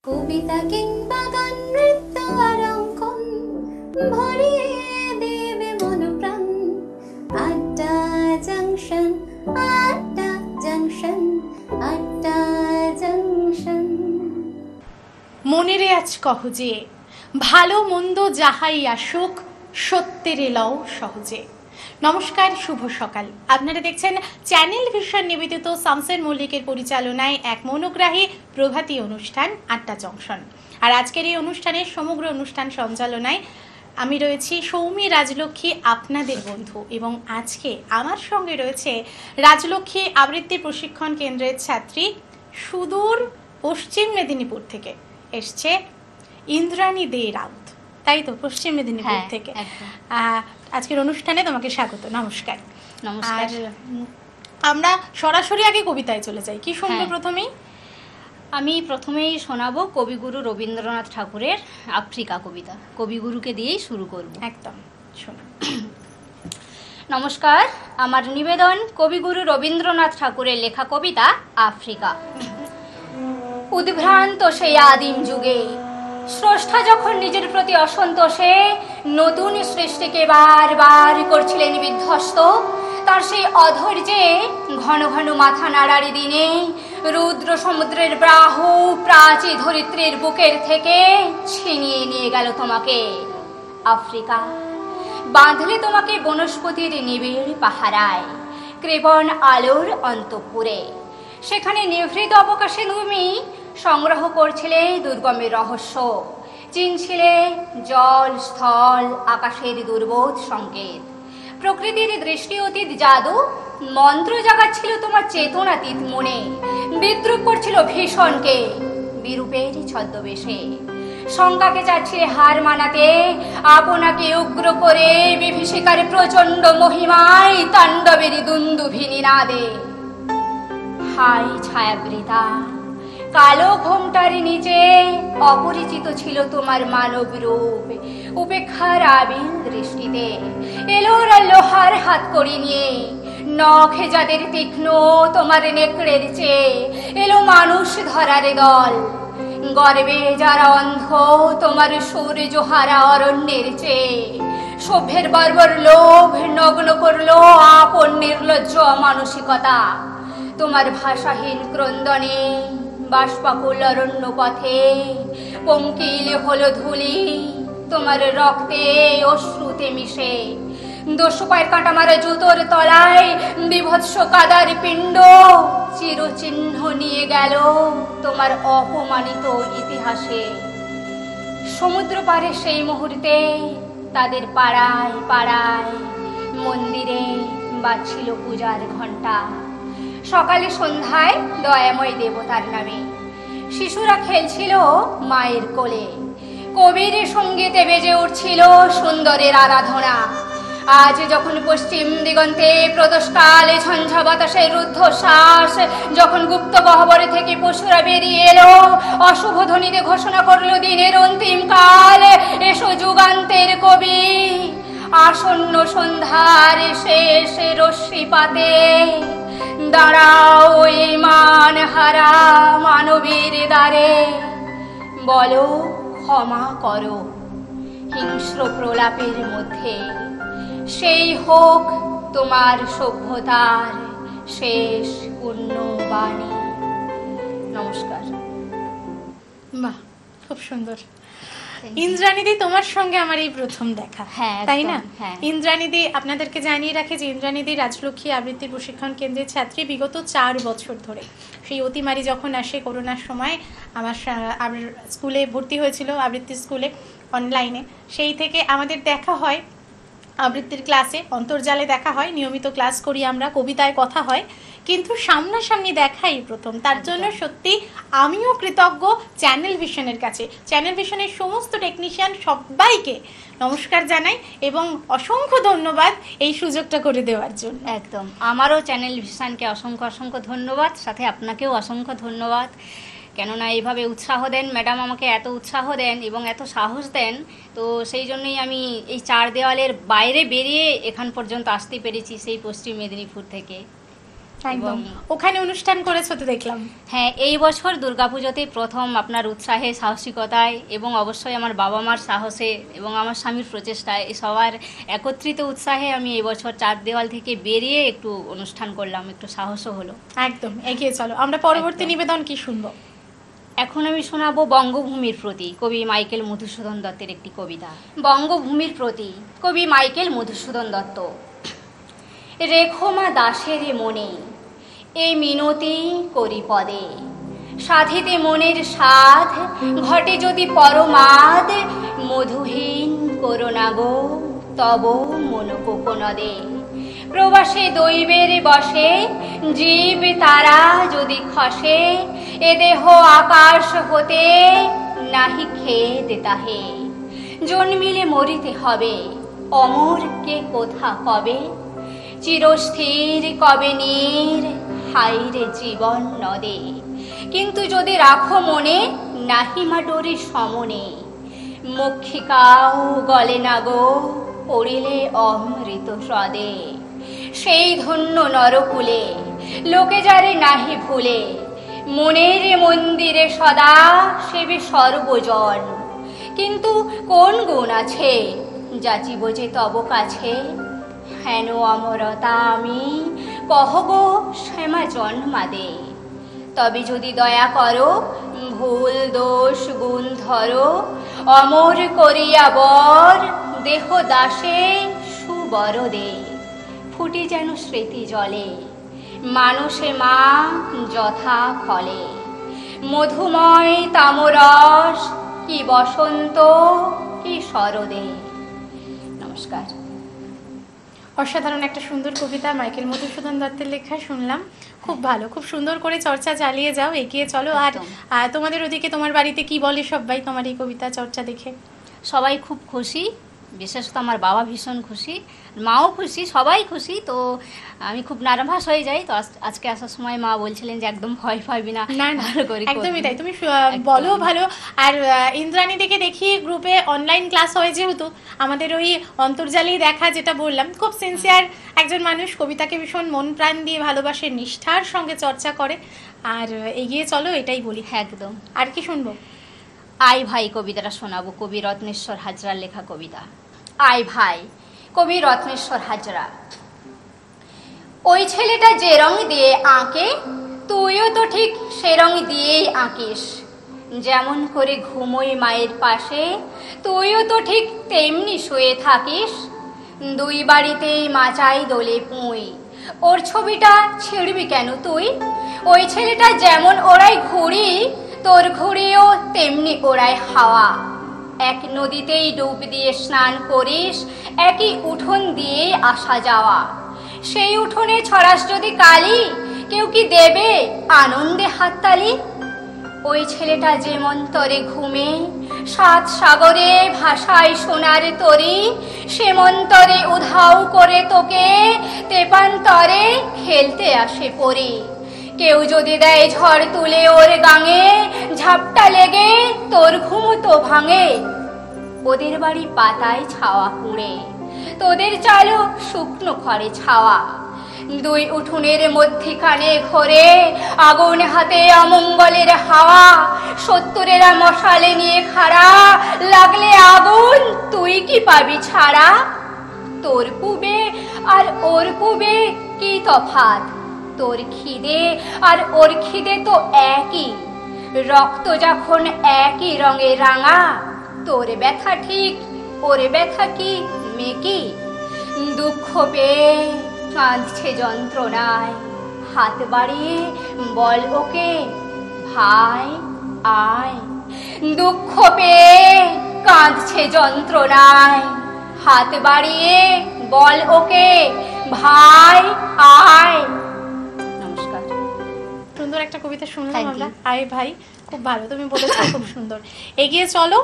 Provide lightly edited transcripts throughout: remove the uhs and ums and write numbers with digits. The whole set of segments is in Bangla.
কবিতা কিংবা গান, নৃত্য আর অঙ্কন ভরিয়ে দেবে মন প্রাণ। আড্ডা জাংশন, আড্ডা জাংশন, আড্ডা জাংশন। মনেরে আজ কহ যে, ভালো মন্দ যাহাই আসুক সত্যের লও সহজে। নমস্কার, শুভ সকাল। আপনারা দেখছেন চ্যানেল ভিশন নিবেদিত শামসের মল্লিকের পরিচালনায় এক মনোগ্রাহী প্রভাতী অনুষ্ঠান আড্ডা জংশন। আর আজকের এই অনুষ্ঠানের সমগ্র অনুষ্ঠান সঞ্চালনায় আমি রয়েছি সৌমি রাজলক্ষ্মী, আপনাদের বন্ধু। এবং আজকে আমার সঙ্গে রয়েছে রাজলক্ষ্মী আবৃত্তি প্রশিক্ষণ কেন্দ্রের ছাত্রী, সুদূর পশ্চিম মেদিনীপুর থেকে এসছে ইন্দ্রাণী দে রাউত, তাই তো? পশ্চিম মেদিনীপুর থেকে। আজকের অনুষ্ঠানে তোমাকে স্বাগত। নমস্কার। নমস্কার। আমরা সরাসরি আগে কবিতায় চলে যাই। কি শুনবো প্রথমেই? আমি প্রথমেই শোনাবো কবিগুরু রবীন্দ্রনাথ ঠাকুরের আফ্রিকা কবিতা। কবিগুরুকে দিয়েই শুরু করব। একদম, শোনো। নমস্কার, আমার নিবেদন কবিগুরু রবীন্দ্রনাথ ঠাকুরের লেখা কবিতা আফ্রিকা। উদ্ভ্রান্ত সেই আদিম যুগে স্রষ্টা যখন নিজের প্রতি অসন্তোষে নতুন সৃষ্টিকে বারবার করছিলেন বিধ্বস্ত, তার সেই অধৈর্যে ঘন ঘন মাথা নাড়ার দিনে রুদ্র সমুদ্রের বাহু প্রাচী ধরিত্রীর বুকের থেকে ছিনিয়ে নিয়ে গেল তোমাকে আফ্রিকা। বাঁধলে তোমাকে বনস্পতির নিবিড় পাহারায়, কৃপণ আলোর অন্তঃপুরে। সেখানে নিভৃত অবকাশে তুমি সংগ্রহ করছিলে দুর্গমের রহস্য, চিনছিলে জল স্থল আকাশের দুর্বোধ সংকেত। প্রকৃতির দৃষ্টি অতীত জাদু মন্ত্র জাগাচ্ছিল তোমার চেতনাতীত মনে। বিদ্রুপ করছিল ভীষণকে বিরূপের ছদ্মবেশে। শঙ্কাকে চাচ্ছিলে হার মানাতে, আপনাকে উগ্র করে বিভীষিকার প্রচণ্ড মহিমায় তাণ্ডবের দুন্দুভিনী নাদে। হায় ছায়াবৃতা, কালো ঘোমটার নিচে অপরিচিত ছিল তোমার মানব রূপ। উপেক্ষার আবিল দৃষ্টিতে এলোর লোহার হাত করি নিয়ে, নখে যাদের তীক্ষ্ণ তোমার নেকড়ের চেয়ে এলো মানুষ ধরার দল। গর্বে যারা অন্ধ তোমার সূর্য হারা অরণ্যের চেয়ে, সভ্যের বর্বর লোভ নগ্ন করলো আপন নির্লজ্জ মানসিকতা। তোমার ভাষাহীন ক্রন্দনে বাষ্পাকুল অরণ্য পথে পঙ্কিল হলো ধুলি তোমার রক্তে অশ্রুতে মিশে। দস্যু পায়ের কাঁটা মারা জুতোর তলায় বিভৎস কাদার পিণ্ড চিরচিহ্ন নিয়ে গেল তোমার অপমানিত ইতিহাসে। সমুদ্র পারে সেই মুহূর্তে তাদের পাড়ায় পাড়ায় মন্দিরে বাজছিল পূজার ঘণ্টা। সকালে সন্ধ্যায় দয়াময় দেবতার নামে শিশুরা খেলছিল মায়ের কোলে। কবির সঙ্গীতে বেজে উঠছিল সুন্দরের আরাধনা। আজ যখন পশ্চিম দিগন্তে প্রদোষকালে ঝঞ্ঝা বাতাসের রুদ্ধশ্বাস, যখন গুপ্ত গহ্বরে থেকে পশুরা বেরিয়ে এলো, অশুভ ধ্বনিতে ঘোষণা করলো দিনের অন্তিম কাল। এসো যুগান্তের কবি, আসন্ন সন্ধ্যার শেষ রশ্মিপাতে দাঁড়াও এই মান হারা মানবীর দ্বারে। বলো ক্ষমা করো হিংস্র প্রলাপের মধ্যে, সেই হোক তোমার সভ্যতার শেষ পূর্ণ বাণী। নমস্কার। বাহ, খুব সুন্দর। ইন্দ্রাণীদি, তোমার সঙ্গে আমার এই প্রথম দেখা, তাই না? ইন্দ্রাণীদি, আপনাদেরকে জানিয়ে রাখে যে ইন্দ্রাণীদি রাজলক্ষ্মী আবৃত্তি প্রশিক্ষণ কেন্দ্রের ছাত্রী বিগত 4 বছর ধরে। সেই অতিমারি যখন আসে করোনার সময়, আমার স্কুলে ভর্তি হয়েছিল, আবৃত্তি স্কুলে অনলাইনে, সেই থেকে আমাদের দেখা হয় আবৃত্তির ক্লাসে, অন্তর্জালে দেখা হয়, নিয়মিত ক্লাস করি আমরা, কবিতায় কথা হয়, কিন্তু সামনাসামনি দেখাই প্রথম। তার জন্য সত্যি আমিও কৃতজ্ঞ চ্যানেল ভিশনের কাছে। চ্যানেল ভিশনের সমস্ত টেকনিশিয়ান সবাইকে নমস্কার জানাই এবং অসংখ্য ধন্যবাদ এই সুযোগটা করে দেওয়ার জন্য। একদম, আমারও চ্যানেল ভিশনকে অসংখ্য অসংখ্য ধন্যবাদ, সাথে আপনাকেও অসংখ্য ধন্যবাদ। কেননা এইভাবে উৎসাহ দেন ম্যাডাম, আমাকে এত উৎসাহ দেন এবং এত সাহস দেন, তো সেই জন্যই আমি এই 4 দেওয়ালের বাইরে বেরিয়ে এখান পর্যন্ত আসতে পেরেছি, সেই পশ্চিম মেদিনীপুর থেকে। একদম, ওখানে অনুষ্ঠান করেছো তো দেখলাম। হ্যাঁ, এই বছর দুর্গাপুজোতে প্রথম আপনার উৎসাহে, সাহসিকতায় এবং অবশ্যই আমার বাবা মার সাহসে এবং আমার স্বামীর প্রচেষ্টায়, সবার একত্রিত উৎসাহে আমি এই বছর চার দেওয়াল থেকে বেরিয়ে একটু অনুষ্ঠান করলাম, একটু সাহসও হলো। একদম, এগিয়ে চলো। আমরা পরবর্তী নিবেদন কি শুনবো? এখন আমি শোনাবো বঙ্গভূমির প্রতি, কবি মাইকেল মধুসূদন দত্তের একটি কবিতা। বঙ্গভূমির প্রতি, কবি মাইকেল মধুসূদন দত্ত। রেখো মা দাসের মনে এই মিনতি করি পদে, সাধিতে মনের সাধ ঘটে যদি পরমাদ, মধুহীন করোনা গো তব মন কোকনদে। প্রবাসে দৈবের বসে জীব তারা যদি খসে, এ দেহ আকাশ হতে নাহি খেতে তাহে। জন্মিলে মরিতে হবে অমর কে কোথা কবে, চিরস্থির কবে নীর হাইরে জীবন নদে। কিন্তু যদি রাখো মনে নাহিমা ডোরে সমনে, মক্ষিকাও গলে না গো পড়িলে অমৃত হ্রদে। সেই ধন্য নরকুলে লোকে যারে নাহি ভুলে, মনের মন্দিরে সদা সেবে সর্বজন। কিন্তু কোন গুণ আছে যাচিব যে তব কাছে, হেন অমরতা আমি কহগো শ্যামা জন্মাদে। তবে যদি দয়া করো ভুল দোষ গুণ ধরো, অমর করিয়া বর দেহ দাসে সুবরদে। ফুটে যেন স্মৃতি জলে মানুষে মা যথা ফলে, মধুময় তামরস কি বসন্ত কি শরদে। নমস্কার। অসাধারণ একটা সুন্দর কবিতা মাইকেল মধুসূদন দত্তের লেখা শুনলাম, খুব ভালো, খুব সুন্দর করে চর্চা চালিয়ে যাও, এগিয়ে চলো। আর তোমাদের ওদিকে তোমার বাড়িতে কি বলে সবাই তোমার এই কবিতা চর্চা দেখে? সবাই খুব খুশি, বিশেষত আমার বাবা ভীষণ খুশি, মাও খুশি, সবাই খুশি। তো আমি খুব নার্ভাস হয়ে যাই। তো আজকে আসার সময় মা বলছিলেন যে একদম ভয় পাবি না, ভালো করে। একদমই তাই, তুমি বলো ভালো। আর ইন্দ্রাণী দিকে দেখি গ্রুপে অনলাইন ক্লাস হয়, যেহেতু আমাদের ওই অন্তর্জালেই দেখা, যেটা বললাম, খুব সিনসিয়ার একজন মানুষ, কবিতাকে ভীষণ মন প্রাণ দিয়ে ভালোবাসে, নিষ্ঠার সঙ্গে চর্চা করে। আর এগিয়ে চলো, এটাই বলি। একদম। আর কি শুনবো? আই ভাই কবিতাটা শোনাবো, কবি রত্নেশ্বর হাজরার লেখা কবিতা। আই ভাই, কবি রত্নেশ্বর হাজরা। ওই ছেলেটা যে রং দিয়ে আঁকে, তুইও তো ঠিক সে রং দিয়েই আঁকিস। যেমন করে ঘুমোই মায়ের পাশে, তুইও তো ঠিক তেমনি শুয়ে থাকিস। দুই বাড়িতেই মাচাই দোলে পুঁই, ওর ছবিটা ছিঁড়বি কেন তুই? ওই ছেলেটা যেমন ওড়াই ঘুড়ি, তোর ঘুড়িও তেমনি ওড়াই হাওয়া। এক নদীতেই ডুব দিয়ে স্নান করিস, একই উঠোন দিয়ে আসা যাওয়া। সেই উঠোনে ছড়াস যদি কালি, কেউ কি দেবে আনন্দে হাততালি? ওই ছেলেটা যে মন্তরে ঘুমে, সাত সাগরে ভাষায় সোনার তরি, সে মন্তরে উধাও করে তোকে তেপান্তরে খেলতে আসে পড়ি। কেউ যদি দেয় ঝড় তুলে ওর গাঙে, ঝাপটা লেগে তোর ঘুমো তো ভাঙে। ওদের বাড়ি পাতায় ছাওয়া কুড়ে, তোদের চালু শুকনো খড়ে ছাওয়া। দুই উঠোনের মধ্যিখানে ঘরে আগুন হাতে অমঙ্গলের হাওয়া। সত্তরেরা মশালে নিয়ে খাড়া, লাগলে আগুন তুই কি পাবি ছাড়া? তোর পুবে আর ওর পুবে কি তফাৎ? তোর খিদে আর ওর খিদে তো একই, রক্ত যখন একই রঙে রাঙা। তোর ব্যথা ঠিক ওর ব্যথা কি মেকি? দুঃখ পেয়ে কাঁদছে যন্ত্রণায়, হাত বাড়িয়ে বল ওকে ভাই আয়। দুঃখ পেয়ে কাঁদছে যন্ত্রণায়, হাত বাড়িয়ে বল ওকে ভাই আয়। নমস্কার। সুন্দর একটা কবিতা শুনলাম আমরা, আয় ভাই, খুব ভালো, তুমি বলেছো, খুব সুন্দর। এগিয়ে চলো,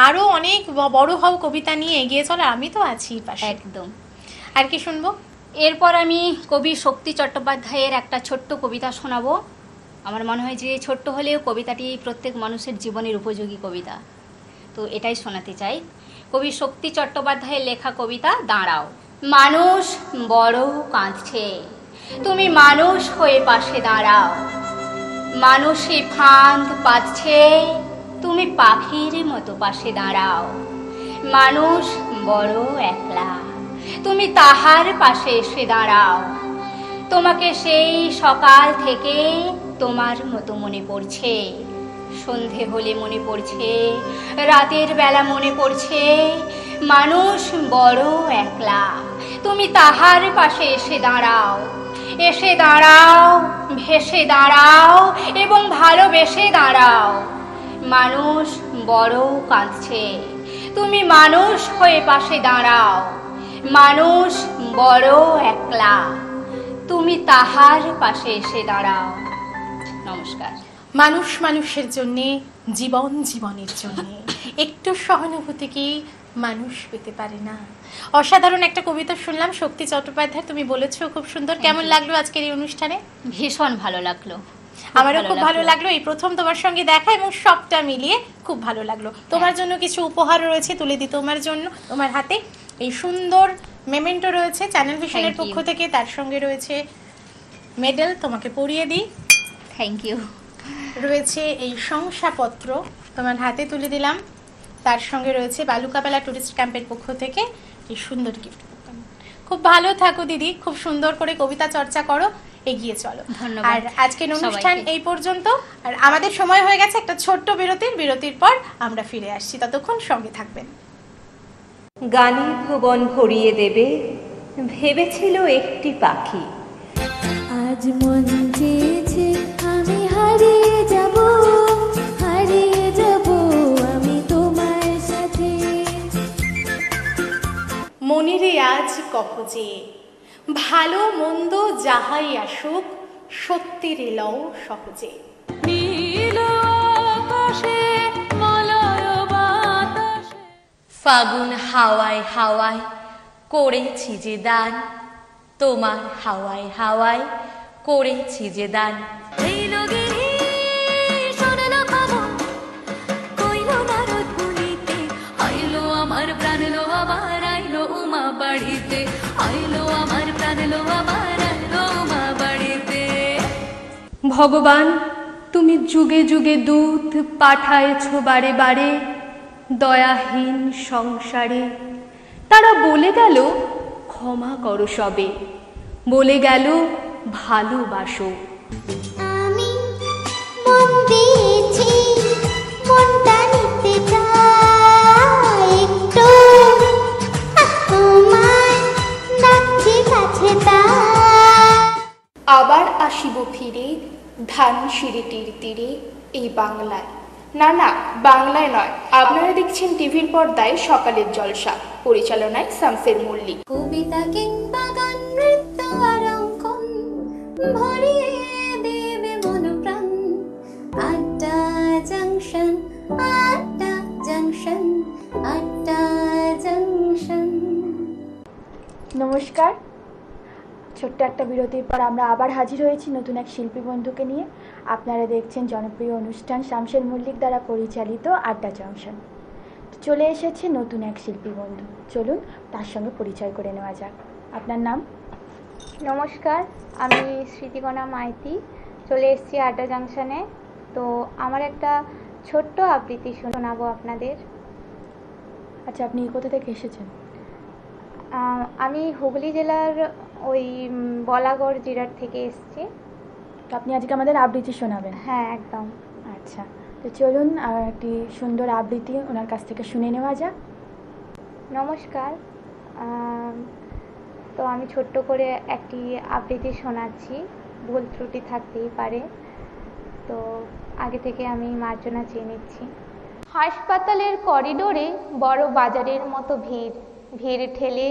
আরো অনেক বড় হও কবিতা নিয়ে, এগিয়ে চলো, আমি তো আছি পাশে। একদম। আর কি শুনবো? এরপর আমি কবি শক্তি চট্টোপাধ্যায়ের একটা ছোট্ট কবিতা শোনাবো। আমার মনে হয় যে ছোট্ট হলেও কবিতাটি প্রত্যেক মানুষের জীবনের উপযোগী কবিতা, তো এটাই শোনাতে চাই। কবি শক্তি চট্টোপাধ্যায়ের লেখা কবিতা দাঁড়াও। মানুষ বড় কাঁদছে, তুমি মানুষ হয়ে পাশে দাঁড়াও। মানুষে ফাঁদ পাচ্ছে, তুমি পাখির মতো পাশে দাঁড়াও। মানুষ বড় একলা, তুমি তাহার পাশে এসে দাঁড়াও। তোমাকে সেই সকাল থেকে তোমার মতো মনে পড়ছে, সন্ধে হলে মনে পড়ছে, রাতের বেলা মনে পড়ছে। মানুষ বড় একলা, তুমি তাহার পাশে এসে দাঁড়াও। এসে দাঁড়াও, ভেসে দাঁড়াও এবং ভালোবেসে দাঁড়াও। মানুষ বড় কাঁদছে, তুমি মানুষ হয়ে পাশে দাঁড়াও। মানুষ বড় একলা, তুমি তাহার পাশে এসে দাঁড়াও। নমস্কার। মানুষ মানুষের জন্যে, জীবন জীবনের জন্যে একটু সহানুভূতি কি মানুষ পেতে পারে না? অসাধারণ একটা কবিতা শুনলাম শক্তি চট্টোপাধ্যায়, তুমি বলেছো খুব সুন্দর। কেমন লাগলো আজকের এই অনুষ্ঠানে? ভীষণ ভালো লাগলো। আমারও খুব ভালো লাগলো, এই প্রথম তোমার সঙ্গে দেখা এবং সবটা মিলিয়ে খুব ভালো লাগলো। তোমার জন্য কিছু উপহার রয়েছে, তুলে দিই তোমার জন্য। তোমার হাতে এই সুন্দর মেমেন্টো রয়েছে চ্যানেল ভিশনের পক্ষ থেকে, তার সঙ্গে রয়েছে মেডেল, তোমাকে পরিয়ে দিই। Thank you. রয়েছে এই শংসাপত্র, তোমার হাতে তুলে দিলাম। তার সঙ্গে রয়েছে বালুকাবেলা টুরিস্ট ক্যাম্পের পক্ষ থেকে এই সুন্দর গিফট। খুব ভালো থাকো দিদি, খুব সুন্দর করে কবিতা চর্চা করো, এগিয়ে চলো। ধন্যবাদ। আর আজকের অনুষ্ঠান এই পর্যন্ত। আর আমাদের সময় হয়ে গেছে একটা ছোট্ট বিরতির পর আমরা ফিরে আসছি, ততক্ষণ সঙ্গে থাকবেন। গানে ভুবন ভরিয়ে দেবে ভেবেছিল একটি পাখি, আজ মন চেয়েছে আমি হারিয়ে যাব, হারিয়ে যাব আমি তোমার সাথে। মনিরে আজ কহ যে ভালো মন্দ যাহাই আসুক, সত্যের লও সহজে। ফাগুন হাওয়ায় হাওয়ায় করেছি যে দান, তোমার হাওয়ায় হাওয়ায় করেছি যে দান। আমার প্রাণ লো আবার আইলো উমা বাড়িতে, আইলো আমার প্রাণ লো আবার আইলো উমা বাড়িতে। ভগবান তুমি যুগে যুগে দূত পাঠায়েছ বারে বারে দয়াহীন সংসারে। তারা বলে গেল ক্ষমা করো সবে, বলে গেল ভালোবাসো। আমি মন দিয়েছি, মনটা নিতে চাই একটু, তোমায় ডাকছি কাছে তাই। আবার আসিব ফিরে ধান সিঁড়িটির তীরে এই বাংলায়। না না, বাংলায় নয়, আপনারা দেখছেন টিভির পর্দায় সকালের জলসা, পরিচালনায় শামসের মল্লিক। কবিতা কিংবা গান, নৃত্য আর অঙ্কন ভরিয়ে দেবে মন প্রাণ। আড্ডা জাংশন, আড্ডা জাংশন, আড্ডা জাংশন। নমস্কার। ছোট্ট একটা বিরতির পর আমরা আবার হাজির হয়েছি নতুন এক শিল্পী বন্ধুকে নিয়ে। আপনারা দেখছেন জনপ্রিয় অনুষ্ঠান শামসের মল্লিক দ্বারা পরিচালিত আড্ডা জংশন। চলে এসেছে নতুন এক শিল্পী বন্ধু, চলুন তার সঙ্গে পরিচয় করে নেওয়া যাক। আপনার নাম? নমস্কার, আমি স্মৃতিকণা মাইতি, চলে এসেছি আড্ডা জাংশনে। তো আমার একটা ছোট্ট আবৃত্তি শোনাবো আপনাদের। আচ্ছা, আপনি কোথা থেকে এসেছেন? আমি হুগলি জেলার ওই বলাগড় জিরাট থেকে এসেছি। তো আপনি আজকে আমাদের আবৃত্তি শোনাবেন? হ্যাঁ, একদম। আচ্ছা, তো চলুন একটি সুন্দর আবৃত্তি ওনার কাছ থেকে শুনে নেওয়া যাক। নমস্কার। তো আমি ছোট্ট করে একটি আবৃত্তি শোনাচ্ছি, ভুল ত্রুটি থাকতেই পারে, তো আগে থেকে আমি মার্জনা চেয়ে নিচ্ছি। হাসপাতালের করিডোরে বড় বাজারের মতো ভিড়, ভিড় ঠেলে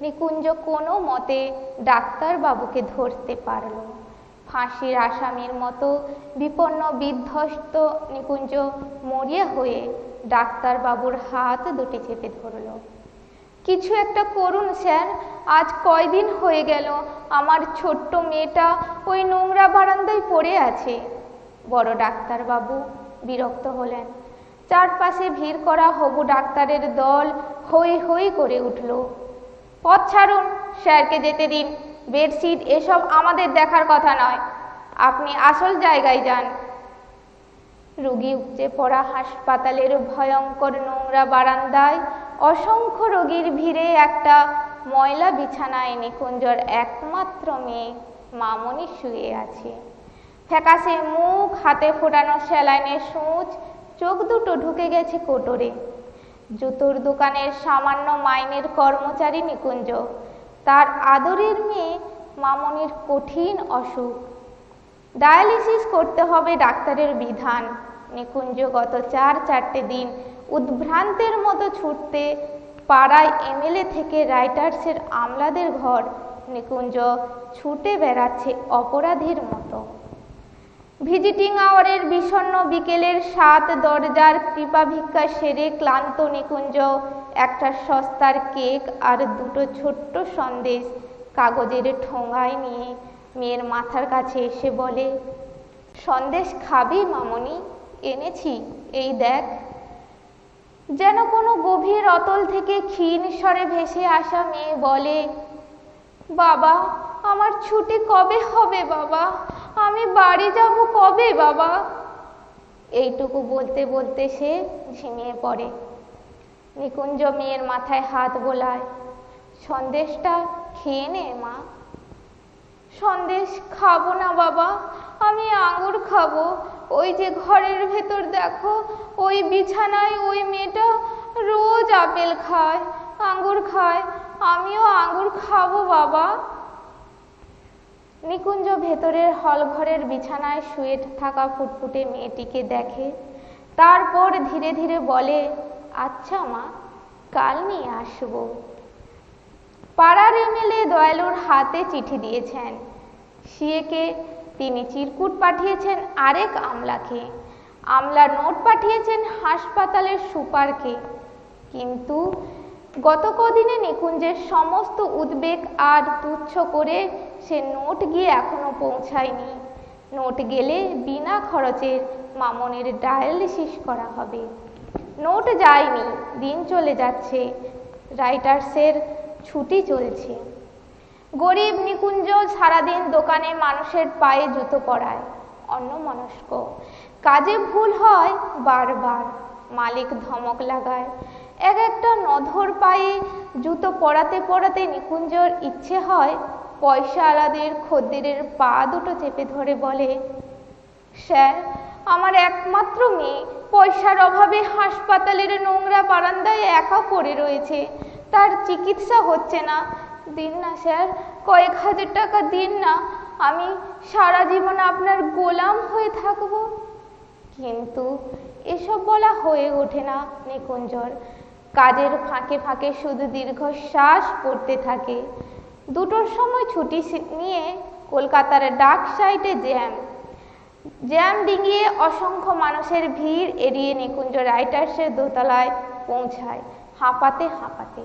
নিকুঞ্জ কোনো মতে ডাক্তারবাবুকে ধরতে পারল। ফাঁসির আসামির মতো বিপন্ন বিধ্বস্ত নিকুঞ্জ মরিয়া হয়ে ডাক্তারবাবুর হাত দুটি চেপে ধরল। কিছু একটা করুন স্যার, আজ কয়দিন হয়ে গেল আমার ছোট্ট মেয়েটা ওই নোংরা বারান্দায় পড়ে আছে। বড় ডাক্তারবাবু বিরক্ত হলেন। চারপাশে ভিড় করা হবু ডাক্তারের দল হই হই করে উঠল। পথ ছাড়ুন, স্যারকে যেতে দিন, বেডশিট এসব আমাদের দেখার কথা নয়, আপনি আসল জায়গায় যান। রোগী উপচে পড়া হাসপাতালের ভয়ঙ্কর নোংরা বারান্দায় অসংখ্য রোগীর ভিড়ে একটা ময়লা বিছানায় নিকুঞ্জর একমাত্র মেয়ে মামনি শুয়ে আছে। ফ্যাকাশে মুখ, হাতে ফোটানো স্যালাইনের সূচ, চোখ দুটো ঢুকে গেছে কোটরে। জুতোর দোকানের সামান্য মাইনের কর্মচারী নিকুঞ্জ, তার আদরের মেয়ে মামনির কঠিন অসুখ, ডায়ালিসিস করতে হবে ডাক্তারের বিধান। নিকুঞ্জ গত 4-4টে দিন উদ্ভ্রান্তের মতো ছুটতে পাড়ায় এমএলএ থেকে রাইটার্সের আমলাদের ঘর নিকুঞ্জ ছুটে বেড়াচ্ছে অপরাধীর মতো। ভিজিটিং আওয়ারের বিষণ্ণ বিকেলের 7 দরজার কৃপা ভিক্ষা সেরে ক্লান্ত নিকুঞ্জ একটা সস্তার কেক আর 2টো ছোট্ট সন্দেশ কাগজের ঠোঙায় নিয়ে মেয়ের মাথার কাছে এসে বলে, সন্দেশ খাবি মামনি? এনেছি, এই দেখ। যেন কোনো গভীর অতল থেকে ক্ষীণ স্বরে ভেসে আসা মেয়ে বলে, বাবা আমার ছুটি কবে হবে বাবা? আমি বাড়ি যাব কবে বাবা? এইটুকু বলতে বলতে সে ঝিমিয়ে পড়ে। নিকুঞ্জ মেয়ের মাথায় হাত বোলায়, সন্দেশটা খেয়ে নে মা। সন্দেশ খাবো না বাবা, আমি আঙুর খাবো। ওই যে ঘরের ভেতর দেখো, ওই বিছানায় ওই মেয়েটা রোজ আপেল খায়, আঙুর খায়, আমিও আঙুর খাবো বাবা। নিকুঞ্জ ভেতরের হল ঘরের বিছানায় শুয়ে থাকা ফুটফুটে মেয়েটিকে দেখে, তারপর ধীরে ধীরে বলে, আচ্ছা মা, কাল নিয়ে আসবো। পাড়ার এমএলএ দয়ালুর হাতে চিঠি দিয়েছেন, সিএকে তিনি চিরকুট পাঠিয়েছেন আরেক আমলাকে, আমলা নোট পাঠিয়েছেন হাসপাতালের সুপারকে। কিন্তু গত কদিনে নিকুঞ্জের সমস্ত উদ্বেগ আর তুচ্ছ করে সে নোট গিয়ে এখনো পৌঁছায়নি। নোট গেলে বিনা খরচে মামনির ডায়ালিসিস করা হবে। নোট যায়নি, দিন চলে যাচ্ছে, রাইটার্সের ছুটি চলছে। গরিব নিকুঞ্জ সারাদিন দোকানে মানুষের পায়ে জুতো পরায়, অন্যমনস্ক। কাজে ভুল হয় বারবার, মালিক ধমক লাগায়। এক একটা নধর পায়ে জুতো পরাতে পরাতে নিকুঞ্জর ইচ্ছে হয় পয়সাওয়ালাদের খদ্দেরের পা দুটো চেপে ধরে বলে, স্যার আমার একমাত্র মেয়ে পয়সার অভাবে হাসপাতালের নোংরা বারান্দায় একা পড়ে রয়েছে, তার চিকিৎসা হচ্ছে না, দিন না স্যার, কয়েক হাজার টাকা দিন না, আমি সারা জীবন আপনার গোলাম হয়ে থাকব। কিন্তু এসব বলা হয়ে ওঠে না নিকুঞ্জর। কাজের ফাঁকে ফাঁকে শুধু দীর্ঘশ্বাস পড়তে থাকে। 2টোর সময় ছুটি নিয়ে কলকাতার ডাক সাইটে জ্যাম ডিঙিয়ে অসংখ্য মানুষের ভিড় এড়িয়ে নিকুঞ্জ রাইটার্সের দোতলায় পৌঁছায় হাঁপাতে হাঁপাতে।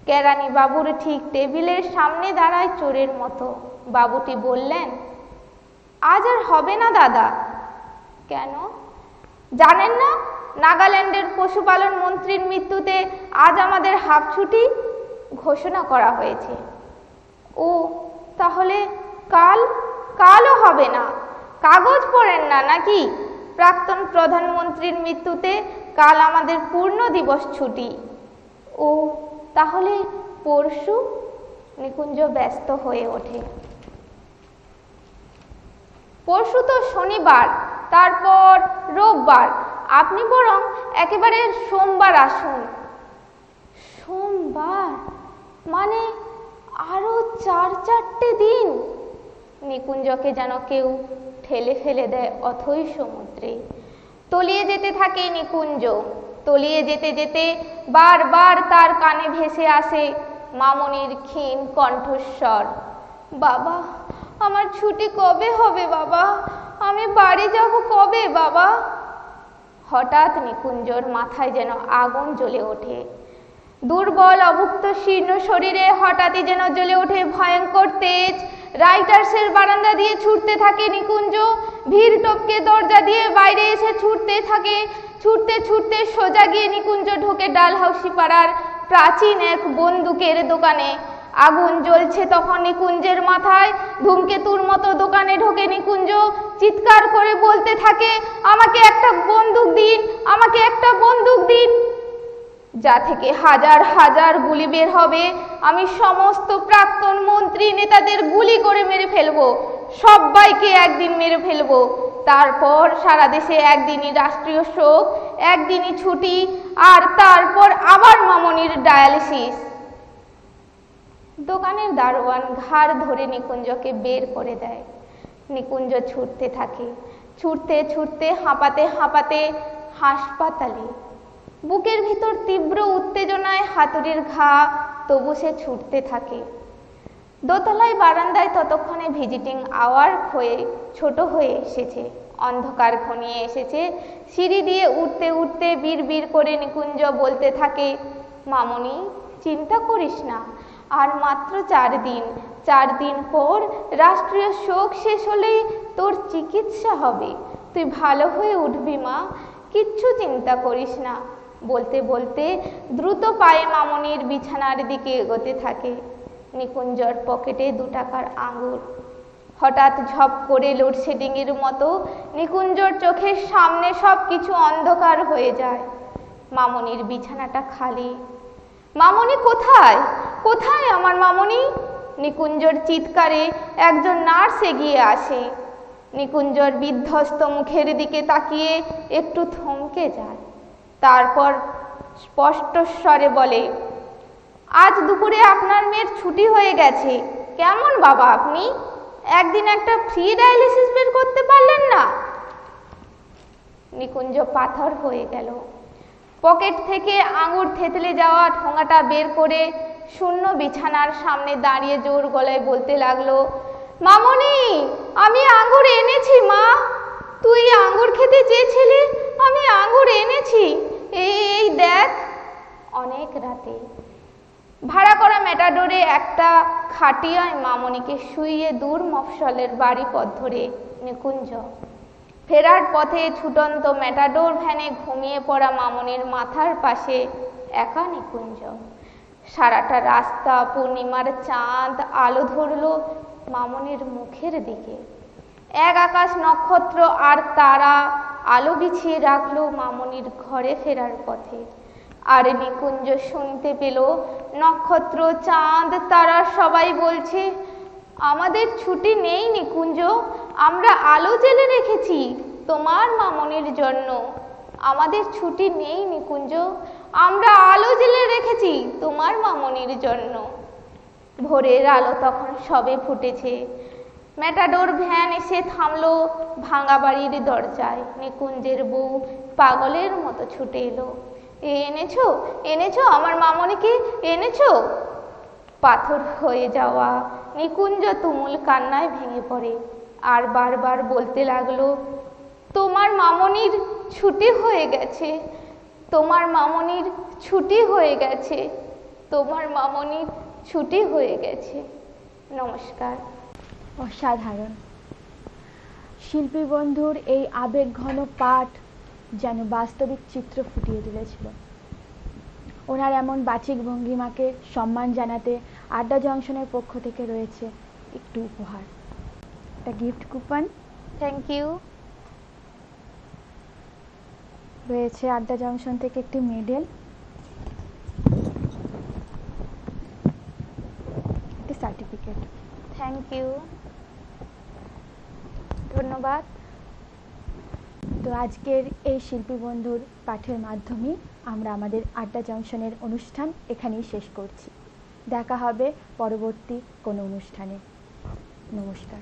কেরানি বাবুর ঠিক টেবিলের সামনে দাঁড়ায় চোরের মতো। বাবুটি বললেন, আজ আর হবে না দাদা। কেন জানেন না? নাগাল্যান্ডের পশুপালন মন্ত্রীর মৃত্যুতে আজ আমাদের হাফ ছুটি ঘোষণা করা হয়েছে। ও তাহলে কালও হবে না? কাগজ পড়েন না নাকি? প্রাক্তন প্রধানমন্ত্রীর মৃত্যুতে কাল আমাদের পূর্ণ দিবস ছুটি। ও তাহলে পরশু? নিকুঞ্জ ব্যস্ত হয়ে ওঠে। পরশু তো শনিবার, তারপর রোববার, আপনি বরং একেবারে সোমবার আসুন। সোমবার মানে আরো 4-4টে দিন। নিকুঞ্জকে যেন কেউ ঠেলে ফেলে দেয় অথই সমুদ্রে। তলিয়ে যেতে থাকে নিকুঞ্জ। তলিয়ে যেতে যেতে বারবার তার কানে ভেসে আসে মামনির ক্ষীণ কণ্ঠস্বর, বাবা আমার ছুটি কবে হবে বাবা? আমি বাড়ি যাব কবে বাবা? হঠাৎ নিকুঞ্জর মাথায় যেন আগুন জ্বলে ওঠে। দুর্বল অভুক্ত শীর্ণ শরীরে হঠাৎই যেন জ্বলে ওঠে ভয়ঙ্কর তেজ। রাইটার্সের বারান্দা দিয়ে ছুটতে থাকে নিকুঞ্জ। ভিড় টপকে দরজা দিয়ে বাইরে এসে ছুটতে থাকে। ছুটতে ছুটতে সোজা গিয়ে নিকুঞ্জ ঢোকে ডালহাউসি পাড়ার প্রাচীন এক বন্দুকের দোকানে। আগুন জ্বলছে তখন নিকুঞ্জের মাথায়। ধূমকেতুর মতো দোকানে ঢোকে নিকুঞ্জ, চিৎকার করে বলতে থাকে, আমাকে একটা বন্দুক দিন, আমাকে একটা বন্দুক দিন। যা থেকে হাজার হাজার গুলি বের হবে। আমি সমস্ত প্রাক্তন মন্ত্রী নেতাদের গুলি করে মেরে ফেলবো, সবাইকে একদিন মেরে ফেলবো। তারপর সারা দেশে একদিনই রাষ্ট্রীয় শোক, একদিনই ছুটি, আর তারপর আবার মামনির ডায়ালিসিস। দোকানের দারোয়ান ঘাড় ধরে নিকুঞ্জকে বের করে দেয়। নিকুঞ্জ ছুটতে থাকে, ছুটতে ছুটতে হাঁপাতে হাঁপাতে হাসপাতালে। বুকের ভিতর তীব্র উত্তেজনায় হাতুড়ির ঘা, তবু সে ছুটতে থাকে। দোতলায় বারান্দায় ততক্ষণে ভিজিটিং আওয়ার হয়ে ছোট হয়ে এসেছে, অন্ধকার ঘনিয়ে এসেছে। সিঁড়ি দিয়ে উঠতে উঠতে বিড়বিড় করে নিকুঞ্জ বলতে থাকে, মামনি চিন্তা করিস না, আর মাত্র 4 দিন, 4 দিন পর রাষ্ট্রীয় শোক শেষ হলেই তোর চিকিৎসা হবে, তুই ভালো হয়ে উঠবি মা, কিচ্ছু চিন্তা করিস না। বলতে বলতে দ্রুত পায়ে মামনির বিছানার দিকে এগোতে থাকে। নিকুঞ্জর পকেটে 2 টাকার আঙুর। হঠাৎ ঝপ করে লোডশেডিংয়ের মতো নিকুঞ্জর চোখের সামনে সব কিছু অন্ধকার হয়ে যায়। মামনির বিছানাটা খালি। মামনি কোথায়, কোথায় আমার মামনি? নিকুঞ্জর চিৎকারে একজন নার্স এগিয়ে আসে। নিকুঞ্জর বিধ্বস্ত মুখের দিকে তাকিয়ে একটু থমকে যায়, তারপর স্পষ্ট স্বরে বলে, আজ দুপুরে আপনার মেয়ের ছুটি হয়ে গেছে। কেমন বাবা আপনি, একদিন একটা ফ্রি ডায়ালিসিস বের করতে পারলেন না? নিকুঞ্জ পাথর হয়ে গেল। পকেট থেকে আঙুর থেতলে যাওয়া ঠোঙাটা বের করে শূন্য বিছানার সামনে দাঁড়িয়ে জোর গলায় বলতে লাগলো, মামনি আমি আঙুর এনেছি মা, তুই আঙুর খেতে চেয়েছিলি, আমি আঙুর এনেছি, এই দেখ। অনেক রাতে ভাড়া করা মেটাডোরে একটা খাটিয়ায় মামনিকে শুইয়ে দূর মফস্বলের বাড়ি পথ ধরে নিকুঞ্জ। ফেরার পথে ছুটন্ত মেটাডোর ভ্যানে ঘুমিয়ে পড়া মামনির মাথার পাশে একা নিকুঞ্জ। সারাটা রাস্তা পূর্ণিমার চাঁদ আলো ধরল মামনির মুখের দিকে। এক আকাশ নক্ষত্র আর তারা আলো বিছিয়ে রাখলো মামনির ঘরে ফেরার পথে। আর নিকুঞ্জ শুনতে পেল নক্ষত্র, চাঁদ, তারা সবাই বলছে, আমাদের ছুটি নেই নিকুঞ্জ, আমরা আলো জেলে রেখেছি তোমার মামনির জন্য। আমাদের ছুটি নেই নিকুঞ্জ, আমরা আলো জেলে রেখেছি তোমার মামনির জন্য। ভোরের আলো তখন সবে ফুটেছে। মেটাডোর ভ্যান এসে থামলো ভাঙা বাড়ির দরজায়। নিকুঞ্জের বউ পাগলের মতো ছুটে এলো, এনেছো এনেছো আমার মামনিকে, এনেছো? পাথর হয়ে যাওয়া নিকুঞ্জ তুমুল কান্নায় ভেঙে পড়ে আর বারবার বলতে লাগলো, তোমার মামনির ছুটি হয়ে গেছে, তোমার মামনির ছুটি হয়ে গেছে, তোমার মামনির ছুটি হয়ে গেছে। নমস্কার। অসাধারণ। শিল্পী বন্ধুর এই আবেগঘন পাঠ যেন বাস্তবিক চিত্র ফুটিয়ে তুলেছিল। ওনার এমন বাচিক ভঙ্গিমাকে সম্মান জানাতে আড্ডা জংশনের পক্ষ থেকে রয়েছে একটু উপহার, একটা গিফট কুপন। Thank you. রয়েছে আড্ডা জংশন থেকে একটি মেডেল, একটি সার্টিফিকেট। থ্যাংক ইউ, ধন্যবাদ। তো আজকের এই শিল্পী বন্ধুর পাঠের মাধ্যমে আমরা আমাদের আড্ডা জংশনের অনুষ্ঠান এখানেই শেষ করছি। দেখা হবে পরবর্তী কোনো অনুষ্ঠানে। নমস্কার।